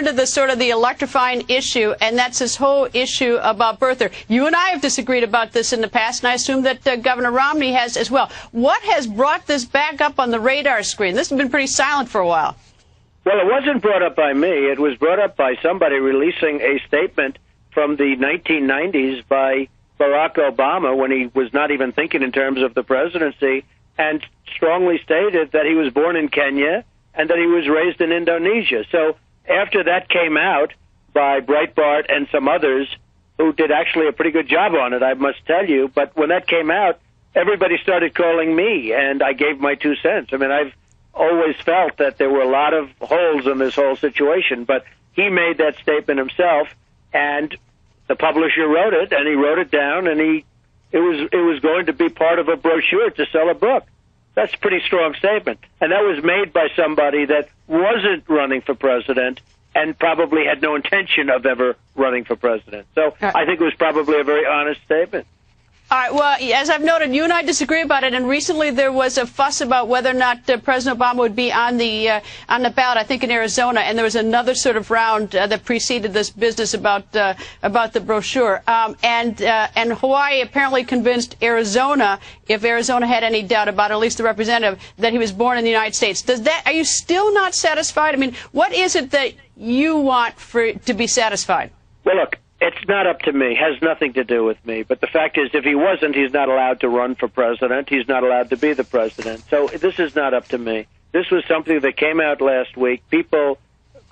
To the sort of the electrifying issue, and that's this whole issue about birther. You and I have disagreed about this in the past, and I assume that Governor Romney has as well. What has brought this back up on the radar screen? This has been pretty silent for a while. Well, it wasn't brought up by me. It was brought up by somebody releasing a statement from the 1990s by Barack Obama when he was not even thinking in terms of the presidency, and strongly stated that he was born in Kenya and that he was raised in Indonesia. So after that came out by Breitbart and some others who did actually a pretty good job on it, I must tell you, but when that came out, everybody started calling me, and I gave my 2 cents. I mean, I've always felt that there were a lot of holes in this whole situation, but he made that statement himself, and the publisher wrote it, and he wrote it down, and it was going to be part of a brochure to sell a book. That's a pretty strong statement. And that was made by somebody that wasn't running for president and probably had no intention of ever running for president. So I think it was probably a very honest statement. All right. Well, as I've noted, you and I disagree about it, and recently there was a fuss about whether or not President Obama would be on the ballot, I think in Arizona, and there was another sort of round that preceded this business about the brochure. And Hawaii apparently convinced Arizona, if Arizona had any doubt about it, at least the representative, that he was born in the United States. Are you still not satisfied? I mean, what is it that you want to be satisfied? Well, look. It's not up to me. It has nothing to do with me. But the fact is, if he wasn't, he's not allowed to run for president. He's not allowed to be the president. So this is not up to me. This was something that came out last week. People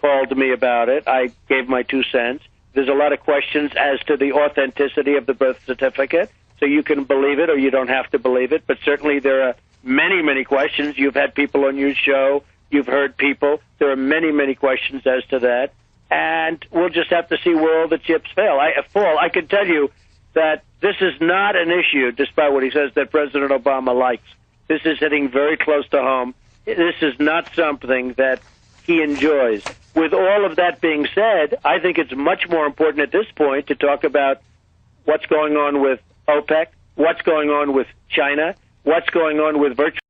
called me about it. I gave my 2 cents. There's a lot of questions as to the authenticity of the birth certificate. So you can believe it or you don't have to believe it. But certainly there are many, many questions. You've had people on your show. You've heard people. There are many, many questions as to that. And we'll just have to see where all the chips fall. I can tell you that this is not an issue, despite what he says, that President Obama likes. This is hitting very close to home. This is not something that he enjoys. With all of that being said, I think it's much more important at this point to talk about what's going on with OPEC, what's going on with China, what's going on with virtual